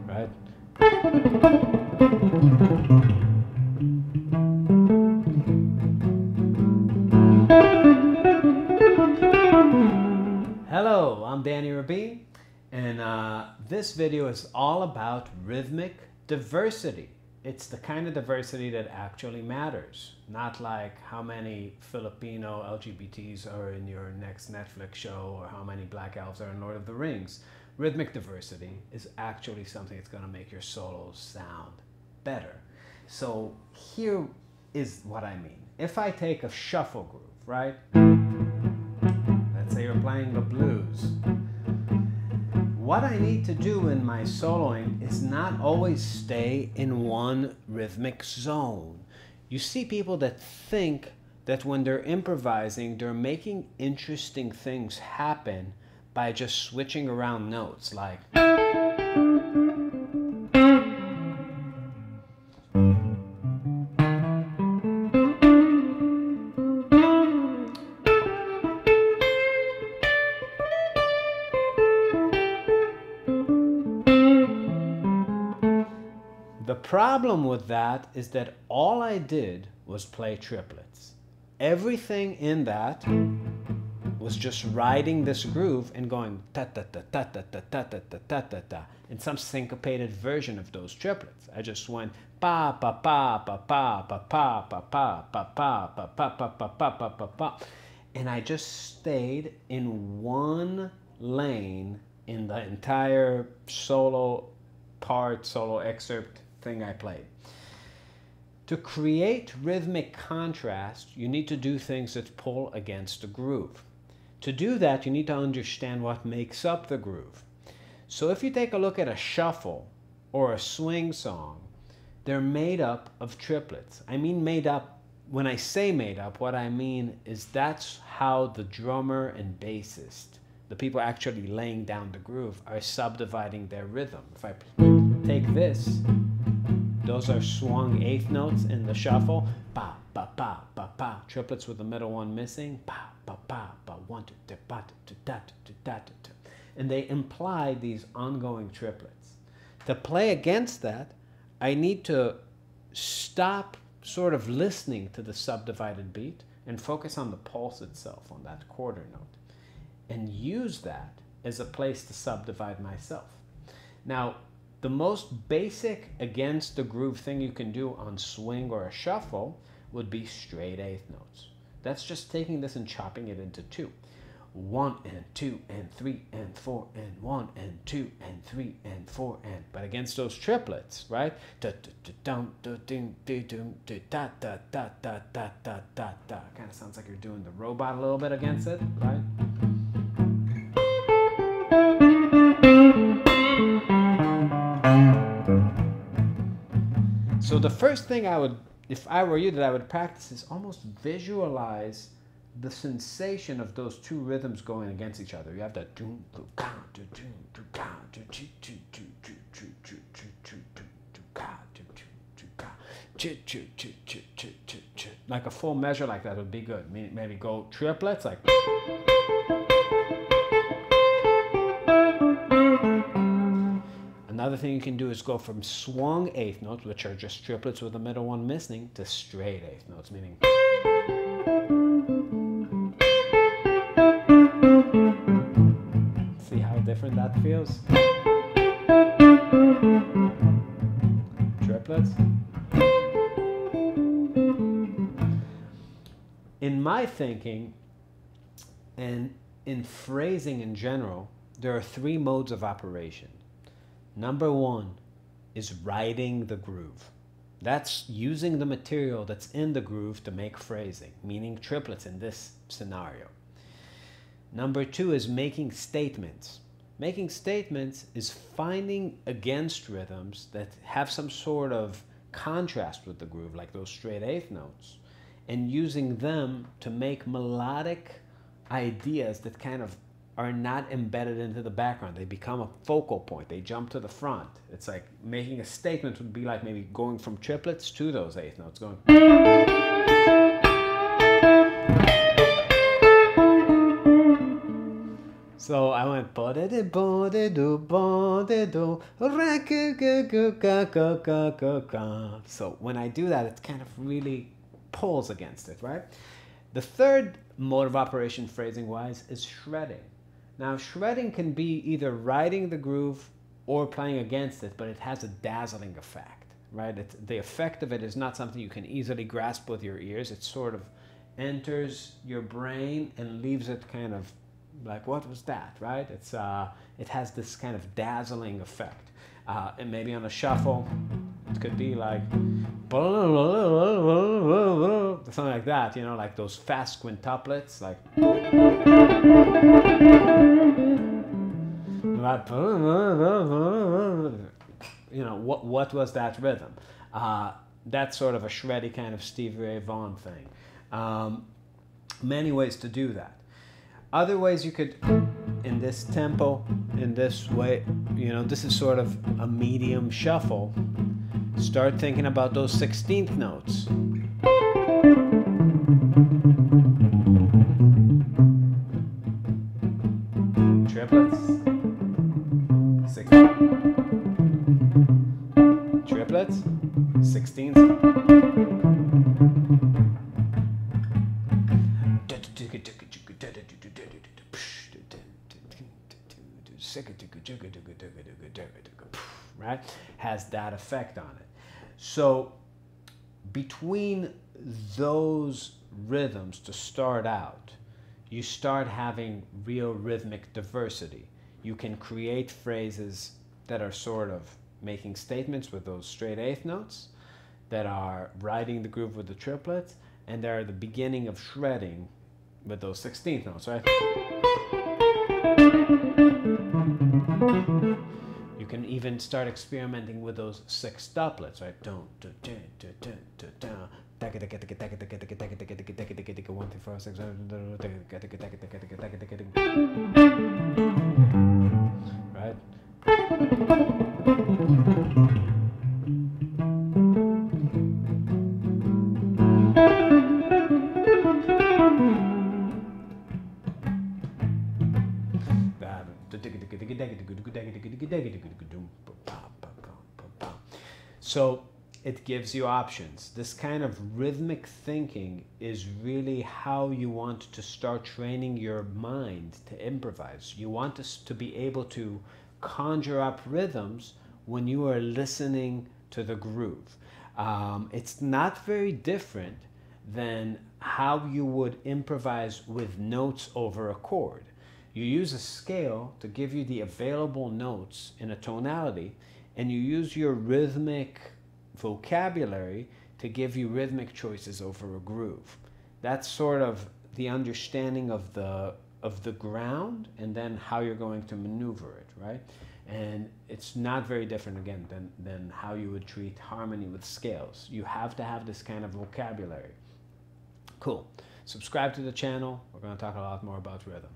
right? Hello, I'm Danny Rabin, and this video is all about rhythmic diversity. It's the kind of diversity that actually matters, not like how many Filipino LGBTs are in your next Netflix show or how many Black Elves are in Lord of the Rings. Rhythmic diversity is actually something that's going to make your solos sound better. So here is what I mean. If I take a shuffle groove, right? Let's say you're playing the blues. What I need to do in my soloing is not always stay in one rhythmic zone. You see people that think that when they're improvising, they're making interesting things happen by just switching around notes, like the problem with that is that all I did was play triplets. Everything in that was just riding this groove and going ta ta ta ta ta ta ta ta ta ta ta ta in some syncopated version of those triplets. I just went pa pa pa pa pa pa pa pa pa pa pa pa pa pa pa pa pa pa pa, and I just stayed in one lane in the entire solo part, solo excerpt thing I played. To create rhythmic contrast, you need to do things that pull against the groove. To do that, you need to understand what makes up the groove. So if you take a look at a shuffle or a swing song, they're made up of triplets. I mean made up. When I say made up, what I mean is that's how the drummer and bassist, the people actually laying down the groove, are subdividing their rhythm. If I take this, those are swung eighth notes in the shuffle. Pa, pa, pa, pa, pa. Triplets with the middle one missing. Pa, pa, pa, pa. 1, 2, 3, pa, 2, da, 2, da, 2. And they imply these ongoing triplets. To play against that, I need to stop sort of listening to the subdivided beat and focus on the pulse itself, on that quarter note, and use that as a place to subdivide myself. Now, the most basic against the groove thing you can do on swing or a shuffle would be straight eighth notes. That's just taking this and chopping it into two. 1 and 2 and 3 and 4 and 1 and 2 and 3 and 4 and. But against those triplets, right? Kind of sounds like you're doing the robot a little bit against it, right? So the first thing I would, if I were you, that I would practice is almost visualize the sensation of those two rhythms going against each other. You have that like a full measure like that would be good. Maybe go triplets like. Another thing you can do is go from swung eighth notes, which are just triplets with the middle one missing, to straight eighth notes, meaning. See how different that feels? Triplets. In my thinking, and in phrasing in general, there are three modes of operation. Number one is riding the groove. That's using the material that's in the groove to make phrasing, meaning triplets in this scenario. Number two is making statements. Making statements is finding against rhythms that have some sort of contrast with the groove, like those straight eighth notes, and using them to make melodic ideas that kind of are not embedded into the background. They become a focal point. They jump to the front. It's like making a statement would be like maybe going from triplets to those eighth notes, going. So I went so when I do that, it kind of really pulls against it, right? The third mode of operation phrasing wise is shredding. Now shredding can be either riding the groove or playing against it, but it has a dazzling effect, right? The effect of it is not something you can easily grasp with your ears. It sort of enters your brain and leaves it kind of like, what was that, right? It has this kind of dazzling effect. And maybe on a shuffle, it could be like something like that, you know, like those fast quintuplets, like you know, what was that rhythm? That's sort of a shreddy kind of Stevie Ray Vaughan thing. Many ways to do that. Other ways you could, in this tempo, in this way, you know, this is sort of a medium shuffle. Start thinking about those 16th notes. Triplets. Triplets. 16th. Right? Has that effect on it. So between those rhythms to start out, you start having real rhythmic diversity. You can create phrases that are sort of making statements with those straight eighth notes, that are riding the groove with the triplets, and they're the beginning of shredding with those 16th notes, right? You can even start experimenting with those sextuplets, right? 1, 2, 3, 4, 6, right? So it gives you options. This kind of rhythmic thinking is really how you want to start training your mind to improvise. You want us to be able to conjure up rhythms when you are listening to the groove. It's not very different than how you would improvise with notes over a chord. You use a scale to give you the available notes in a tonality, and you use your rhythmic vocabulary to give you rhythmic choices over a groove. That's sort of the understanding of the ground, and then how you're going to maneuver it, right? And it's not very different, again, than how you would treat harmony with scales. You have to have this kind of vocabulary. Cool. Subscribe to the channel. We're going to talk a lot more about rhythm.